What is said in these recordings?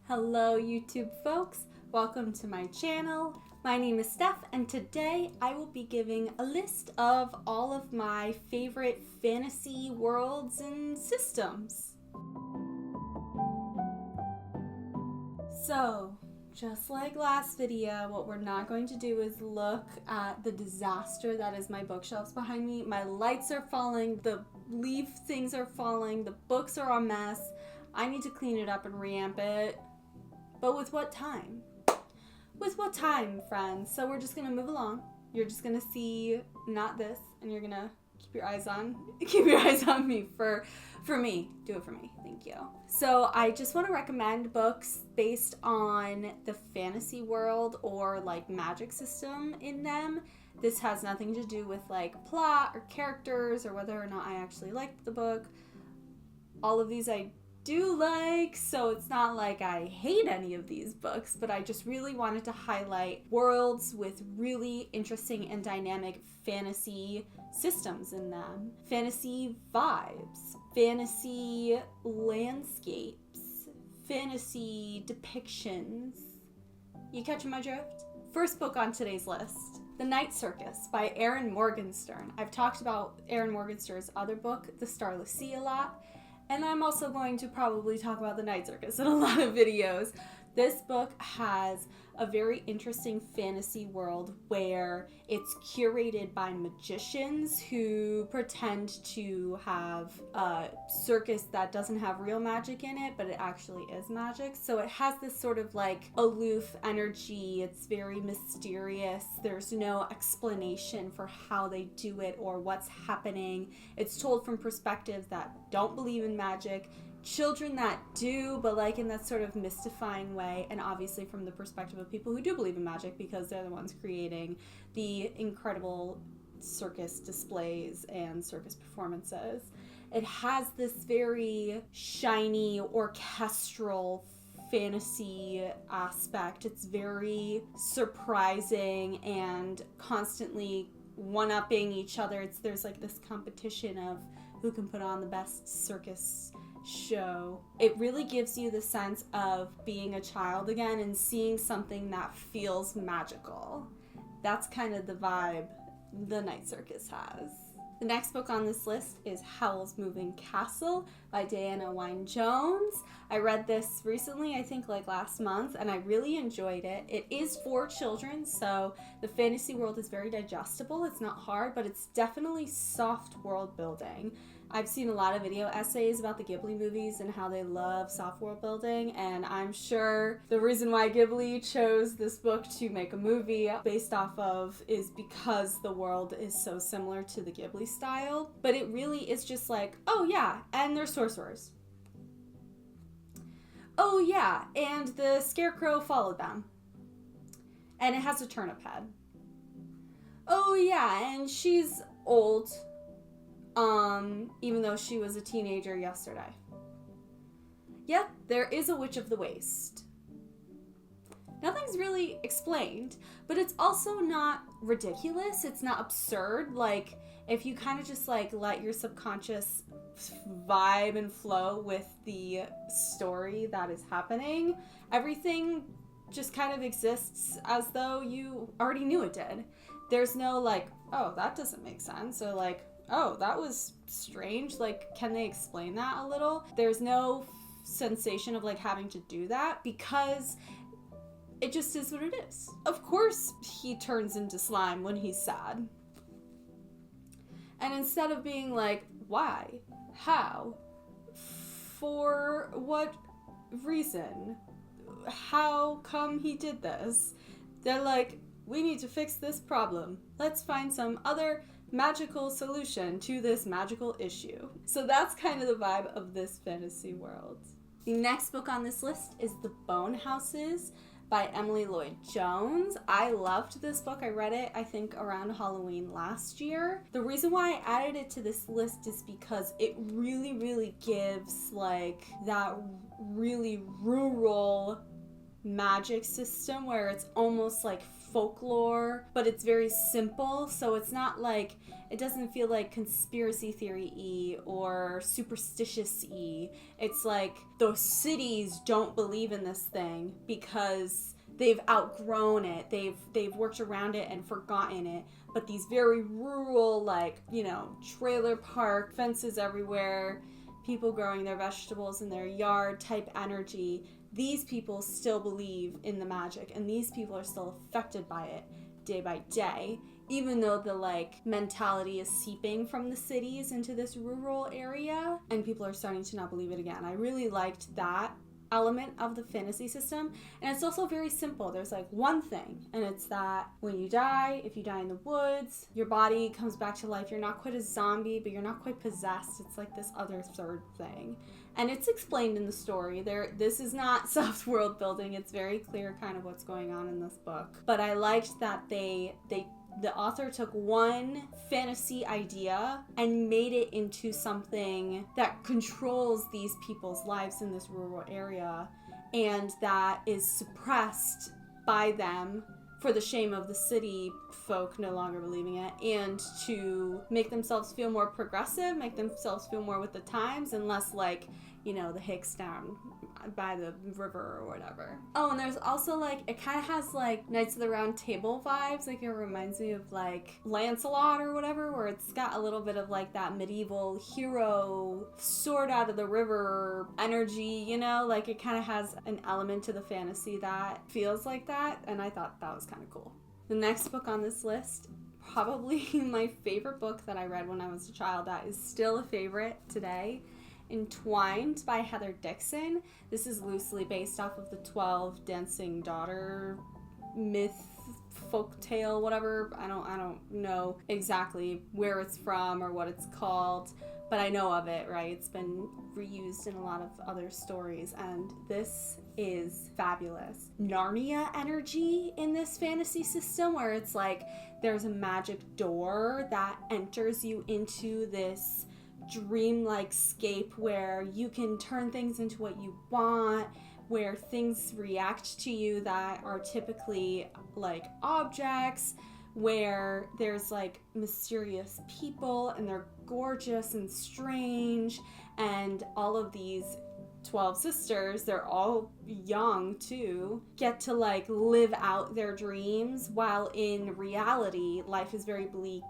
Hello YouTube folks, welcome to my channel. My name is Steph and today I will be giving a list of all of my favorite fantasy worlds and systems. So, just like last video, what we're not going to do is look at the disaster that is my bookshelves behind me. My lights are falling, the leaf things are falling, the books are a mess. I need to clean it up and reamp it. But with what time? With what time, friends? So we're just gonna move along. You're just gonna see not this, and you're gonna keep your eyes on me for me. Do it for me. Thank you. So I just want to recommend books based on the fantasy world or like magic system in them. This has nothing to do with like plot or characters or whether or not I actually liked the book. All of these I do like, so it's not like I hate any of these books, but I just really wanted to highlight worlds with really interesting and dynamic fantasy systems in them. Fantasy vibes, fantasy landscapes, fantasy depictions. You catching my drift? First book on today's list, The Night Circus by Erin Morgenstern. I've talked about Erin Morgenstern's other book, The Starless Sea, a lot. And I'm also going to probably talk about The Night Circus in a lot of videos. This book has a very interesting fantasy world where it's curated by magicians who pretend to have a circus that doesn't have real magic in it, but it actually is magic. So it has this sort of like aloof energy. It's very mysterious. There's no explanation for how they do it or what's happening. It's told from perspectives that don't believe in magic, children that do, but like in that sort of mystifying way, and obviously from the perspective of people who do believe in magic because they're the ones creating the incredible circus displays and circus performances. It has this very shiny orchestral fantasy aspect. It's very surprising and constantly one-upping each other. There's like this competition of who can put on the best circus show. It really gives you the sense of being a child again and seeing something that feels magical. That's kind of the vibe The Night Circus has. The next book on this list is Howl's Moving Castle by Diana Wynne Jones. I read this recently, I think like last month, and I really enjoyed it. It is for children, so the fantasy world is very digestible. It's not hard, but it's definitely soft world building. I've seen a lot of video essays about the Ghibli movies and how they love soft world building, and I'm sure the reason why Ghibli chose this book to make a movie based off of is because the world is so similar to the Ghibli style. But it really is just like, oh yeah, and they're sorcerers. Oh yeah, and the scarecrow followed them. And it has a turnip head. Oh yeah, and she's old. Even though she was a teenager yesterday. Yep, there is a Witch of the Waste. Nothing's really explained, but it's also not ridiculous. It's not absurd. Like, if you kind of just like let your subconscious vibe and flow with the story that is happening, everything just kind of exists as though you already knew it did. There's no like, oh, that doesn't make sense, or like, oh, that was strange. Like, can they explain that a little? There's no sensation of like having to do that because it just is what it is. Of course he turns into slime when he's sad. And instead of being like, why? How? For what reason? How come he did this? They're like, we need to fix this problem. Let's find some other magical solution to this magical issue. So that's kind of the vibe of this fantasy world. The next book on this list is The Bone Houses by Emily Lloyd Jones. I loved this book. I read it, I think, around Halloween last year. The reason why I added it to this list is because it really, really gives like that really rural magic system where it's almost like folklore, but it's very simple. So it's not like, it doesn't feel like conspiracy theory-y or superstitious-y. It's like those cities don't believe in this thing because they've outgrown it. They've worked around it and forgotten it. But these very rural, like, you know, trailer park, fences everywhere, people growing their vegetables in their yard type energy, these people still believe in the magic, and these people are still affected by it day by day, even though the like mentality is seeping from the cities into this rural area and people are starting to not believe it again. I really liked that element of the fantasy system, and it's also very simple. There's like one thing, and it's that when you die, if you die in the woods, your body comes back to life. You're not quite a zombie, but you're not quite possessed. It's like this other third thing, and it's explained in the story. This is not soft world building. It's very clear kind of what's going on in this book, but I liked that the author took one fantasy idea and made it into something that controls these people's lives in this rural area, and that is suppressed by them for the shame of the city folk no longer believing it, and to make themselves feel more progressive, make themselves feel more with the times, and less like, you know, the hicks down by the river or whatever. Oh, and there's also like, it kind of has like Knights of the Round Table vibes. Like, it reminds me of like Lancelot or whatever, where it's got a little bit of like that medieval hero sword out of the river energy, you know? Like, it kind of has an element to the fantasy that feels like that, and I thought that was kind of cool. The next book on this list, probably my favorite book that I read when I was a child, that is still a favorite today, Entwined by Heather Dixon. This is loosely based off of the 12 Dancing Daughter myth, folk tale, whatever. I don't know exactly where it's from or what it's called, but I know of it, right? It's been reused in a lot of other stories, and this is fabulous. Narnia energy in this fantasy system, where it's like there's a magic door that enters you into this dreamlike scape where you can turn things into what you want, where things react to you that are typically like objects, where there's like mysterious people and they're gorgeous and strange, and all of these 12 sisters, they're all young too, get to like live out their dreams, while in reality life is very bleak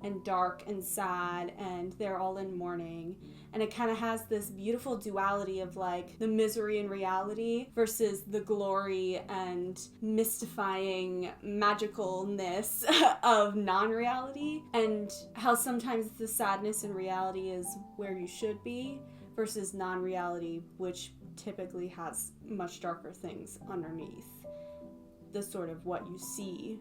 and dark and sad, and they're all in mourning. And it kind of has this beautiful duality of like the misery in reality versus the glory and mystifying magicalness of non-reality, and how sometimes the sadness in reality is where you should be versus non-reality, which typically has much darker things underneath the sort of what you see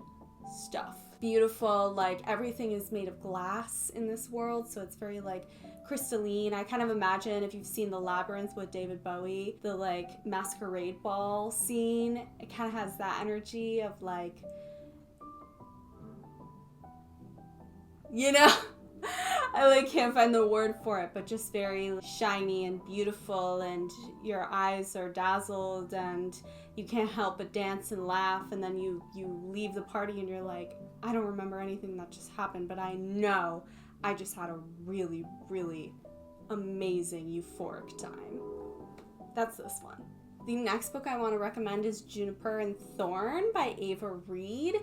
stuff. Beautiful, like everything is made of glass in this world, so it's very like crystalline. I kind of imagine, if you've seen The Labyrinth with David Bowie, the like masquerade ball scene, it kind of has that energy of like, you know, I like can't find the word for it, but just very shiny and beautiful, and your eyes are dazzled and you can't help but dance and laugh, and then you leave the party and you're like, I don't remember anything that just happened, but I know I just had a really, really amazing euphoric time. That's this one. The next book I want to recommend is Juniper and Thorn by Ava Reed.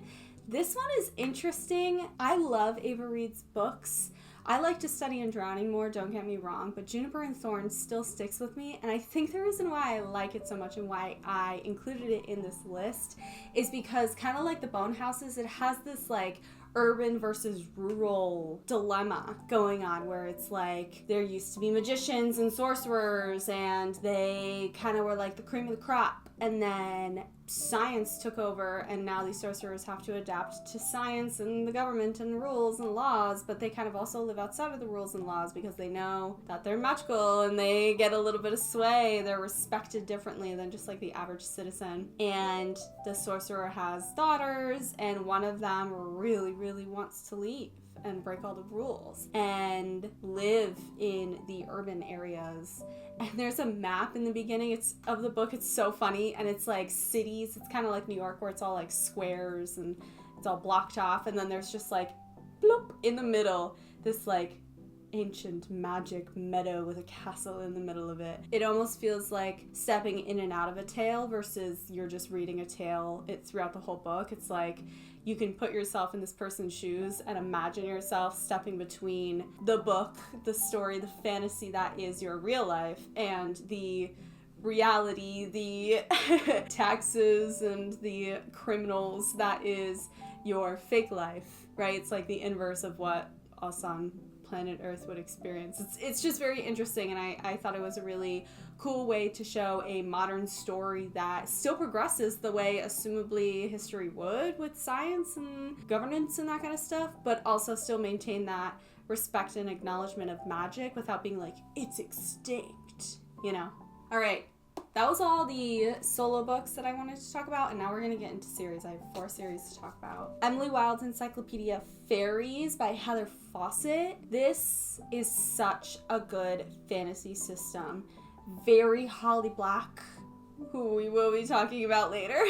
This one is interesting. I love Ava Reed's books. I like to study and drowning more, don't get me wrong, but Juniper and Thorn still sticks with me, and I think the reason why I like it so much and why I included it in this list is because, kind of like the Bone Houses, it has this like urban versus rural dilemma going on, where it's like there used to be magicians and sorcerers and they kind of were like the cream of the crop, and then science took over, and now these sorcerers have to adapt to science and the government and rules and laws, but they kind of also live outside of the rules and laws because they know that they're magical and they get a little bit of sway. They're respected differently than just like the average citizen. And the sorcerer has daughters, and one of them really, really wants to leave. and break all the rules and live in the urban areas. And there's a map in the beginning of the book. It's so funny. And it's like cities. It's kind of like New York where it's all like squares and it's all blocked off. And then there's just like, bloop, in the middle, this like ancient magic meadow with a castle in the middle of it. It almost feels like stepping in and out of a tale versus you're just reading a tale throughout the whole book. It's like you can put yourself in this person's shoes and imagine yourself stepping between the book, the story, the fantasy that is your real life, and the reality, the taxes and the criminals that is your fake life, right? It's like the inverse of what us on planet Earth would experience. It's just very interesting, and I thought it was a really cool way to show a modern story that still progresses the way assumably history would with science and governance and that kind of stuff, but also still maintain that respect and acknowledgement of magic without being like, it's extinct, you know? All right. That was all the solo books that I wanted to talk about, and now we're going to get into series. I have 4 series to talk about. Emily Wilde's Encyclopedia Fairies by Heather Fawcett. This is such a good fantasy system. Very Holly Black, who we will be talking about later,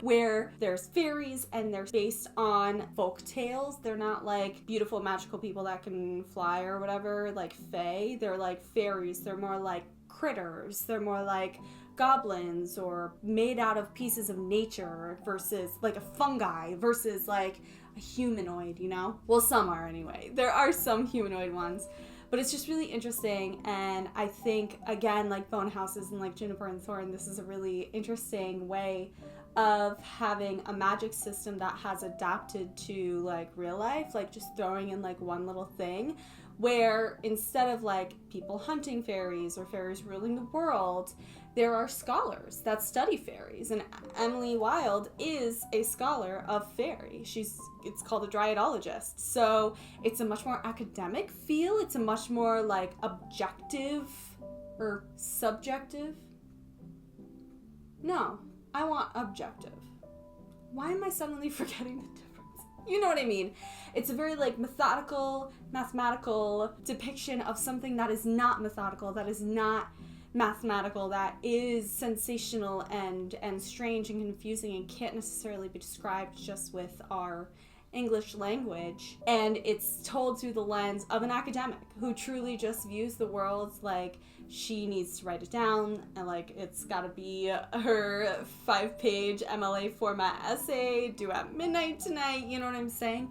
where there's fairies and they're based on folk tales. They're not like beautiful magical people that can fly or whatever, like fae. They're like fairies. They're more like critters. They're more like goblins or made out of pieces of nature versus like a fungi versus like a humanoid, you know? Well, some are anyway. There are some humanoid ones, but it's just really interesting. And I think, again, like Bone Houses and like Juniper and Thorn, this is a really interesting way of having a magic system that has adapted to like real life, like just throwing in like one little thing where instead of like people hunting fairies or fairies ruling the world, there are scholars that study fairies, and Emily Wilde is a scholar of fairy. It's called a dryadologist, so it's a much more academic feel. It's a much more like objective or subjective. No, I want objective. Why am I suddenly forgetting the difference? You know what I mean? It's a very like methodical, mathematical depiction of something that is not methodical, that is not mathematical, that is sensational and strange and confusing and can't necessarily be described just with our English language. And it's told through the lens of an academic who truly just views the world like she needs to write it down, and like it's gotta be her 5-page MLA format essay due at midnight tonight, you know what I'm saying?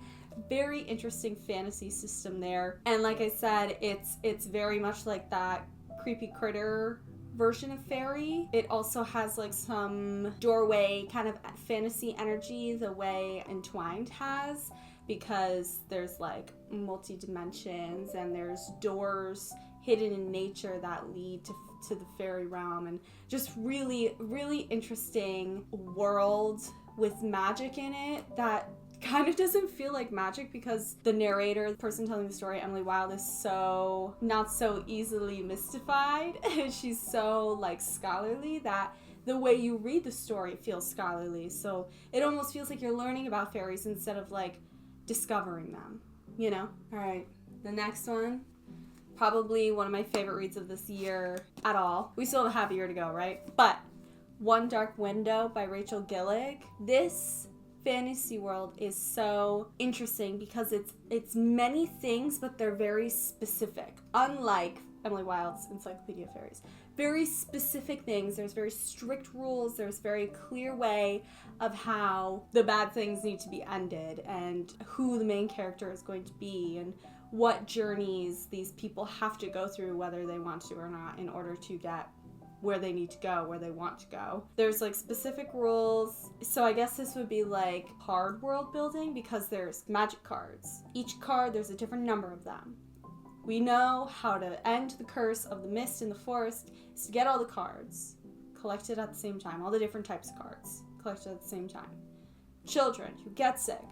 Very interesting fantasy system there. And like I said, it's very much like that creepy critter version of fairy. It also has like some doorway kind of fantasy energy the way Entwined has, because there's like multi-dimensions and there's doors hidden in nature that lead to the fairy realm, and just really, really interesting world with magic in it that kind of doesn't feel like magic because the narrator, the person telling the story, Emily Wilde, is so not so easily mystified. She's so like scholarly that the way you read the story feels scholarly. So it almost feels like you're learning about fairies instead of like discovering them, you know? All right, the next one, probably one of my favorite reads of this year at all. We still have a half a year to go, right? But One Dark Window by Rachel Gillig. This fantasy world is so interesting because it's many things, but they're very specific. Unlike Emily Wilde's Encyclopedia of Fairies, very specific things. There's very strict rules. There's very clear way of how the bad things need to be ended and who the main character is going to be and what journeys these people have to go through, whether they want to or not, in order to get where they need to go, where they want to go. There's like specific rules. So I guess this would be like card world building because there's magic cards. Each card, there's a different number of them. We know how to end the curse of the mist in the forest is to get all the cards collected at the same time, all the different types of cards collected at the same time. Children who get sick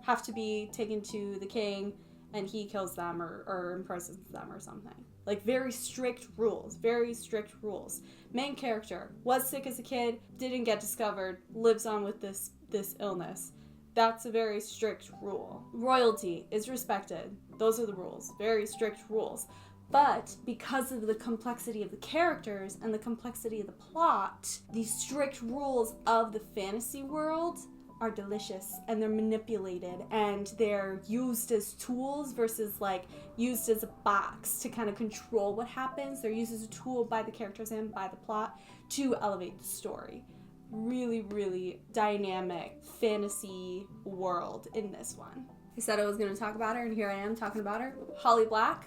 have to be taken to the king and he kills them or imprisons them or something. Like very strict rules, very strict rules. Main character was sick as a kid, didn't get discovered, lives on with this illness. That's a very strict rule. Royalty is respected. Those are the rules. Very strict rules. But because of the complexity of the characters and the complexity of the plot, these strict rules of the fantasy world are delicious, and they're manipulated, and they're used as tools versus like used as a box to kind of control what happens. They're used as a tool by the characters and by the plot to elevate the story. Really, really dynamic fantasy world in this one. I said I was going to talk about her, and here I am talking about her. Holly Black,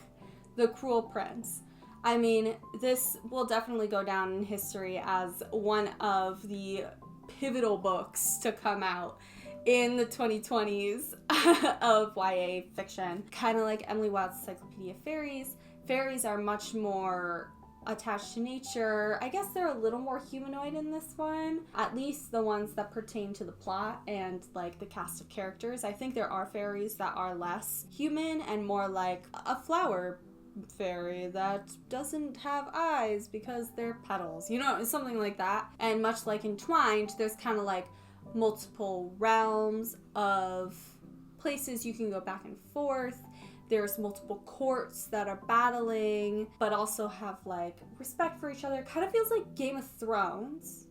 The Cruel Prince. I mean, this will definitely go down in history as one of the pivotal books to come out in the 2020s of YA fiction. Kind of like Emily Wilde's Encyclopedia of Fairies. Fairies are much more attached to nature. I guess they're a little more humanoid in this one, at least the ones that pertain to the plot and like the cast of characters. I think there are fairies that are less human and more like a flower fairy that doesn't have eyes because they're petals, you know, something like that. And much like Entwined, there's kind of like multiple realms of places you can go back and forth. There's multiple courts that are battling, but also have like respect for each other. Kind of feels like Game of Thrones.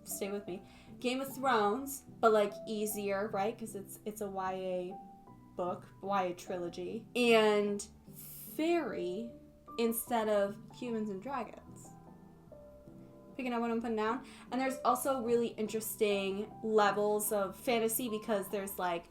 Stay with me. Game of Thrones, but like easier, right? Because it's a YA book, YA trilogy. And fairy instead of humans and dragons. Picking up what I'm putting down. And there's also really interesting levels of fantasy because there's like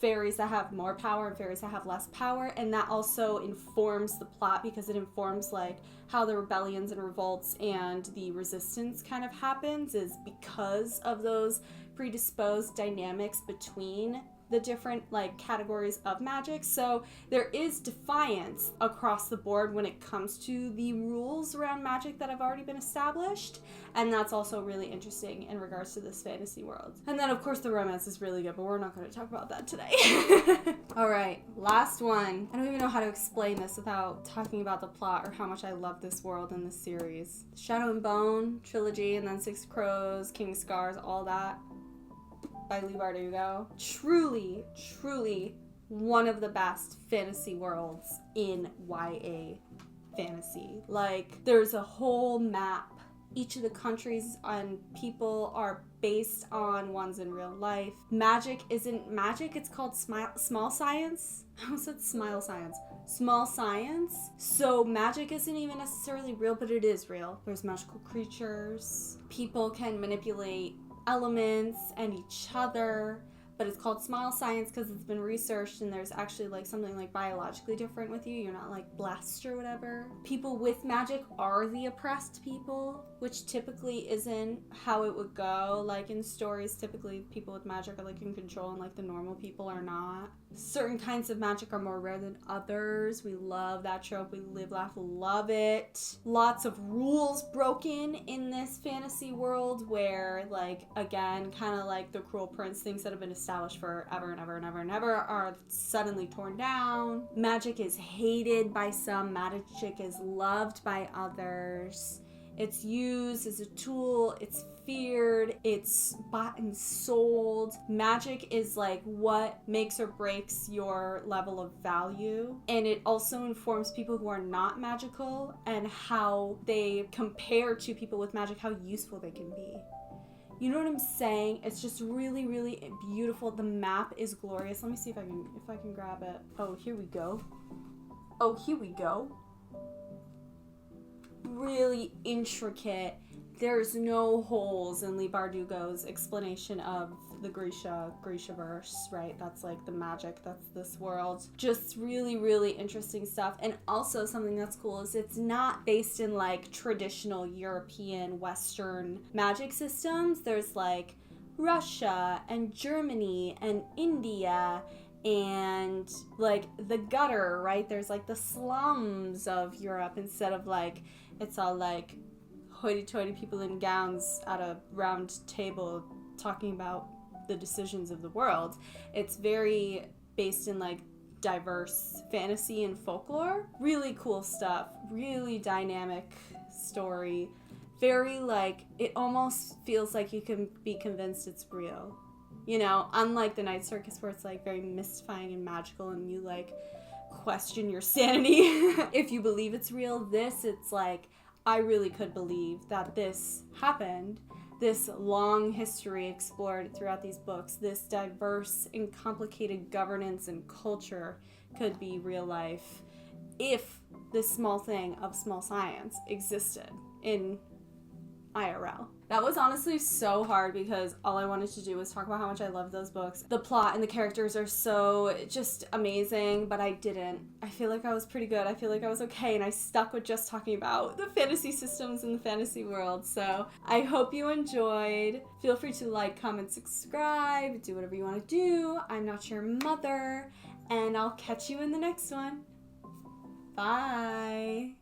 fairies that have more power and fairies that have less power, and that also informs the plot because it informs like how the rebellions and revolts and the resistance kind of happens is because of those predisposed dynamics between the different like categories of magic. So there is defiance across the board when it comes to the rules around magic that have already been established, and that's also really interesting in regards to this fantasy world. And then of course the romance is really good, but we're not going to talk about that today. All right, last one. I don't even know how to explain this without talking about the plot or how much I love this world and this series. Shadow and Bone trilogy, and then Six Crows, King Scars, all that by Leigh Bardugo. Truly, truly one of the best fantasy worlds in YA fantasy. Like, there's a whole map. Each of the countries and people are based on ones in real life. Magic isn't magic, it's called small science. I almost said smile science. Small science. So magic isn't even necessarily real, but it is real. There's magical creatures. People can manipulate elements and each other, but it's called smile science because it's been researched and there's actually like something like biologically different with you. You're not like blessed or whatever. People with magic are the oppressed people, which typically isn't how it would go. Like in stories, typically people with magic are like in control and like the normal people are not. Certain kinds of magic are more rare than others. We love that trope. We live, laugh, love it. Lots of rules broken in this fantasy world where, like, again, kind of like the Cruel Prince, things that have been established forever and ever and ever and ever are suddenly torn down. Magic is hated by some. Magic is loved by others. It's used as a tool, it's feared, it's bought and sold. Magic is like what makes or breaks your level of value. And it also informs people who are not magical and how they compare to people with magic, how useful they can be. You know what I'm saying? It's just really, really beautiful. The map is glorious. Let me see if I can grab it. Oh, here we go. Really intricate. There's no holes in Leigh Bardugo's explanation of the Grishaverse, right? That's like the magic, that's this world. Just really, really interesting stuff. And also something that's cool is it's not based in like traditional European Western magic systems. There's like Russia and Germany and India and like the gutter, right? There's like the slums of Europe instead of like, it's all like hoity-toity people in gowns at a round table talking about the decisions of the world. It's very based in like diverse fantasy and folklore. Really cool stuff. Really dynamic story. Very like, it almost feels like you can be convinced it's real. You know, unlike the night circus where it's like very mystifying and magical and you like question your sanity if you believe it's real. This, it's like, I really could believe that this happened. This long history explored throughout these books, this diverse and complicated governance and culture could be real life if this small thing of small science existed in IRL. That was honestly so hard because all I wanted to do was talk about how much I love those books. The plot and the characters are so just amazing, but I didn't. I feel like I was pretty good. I feel like I was okay, and I stuck with just talking about the fantasy systems in the fantasy world. So I hope you enjoyed. Feel free to like, comment, subscribe, do whatever you want to do. I'm not your mother, and I'll catch you in the next one. Bye.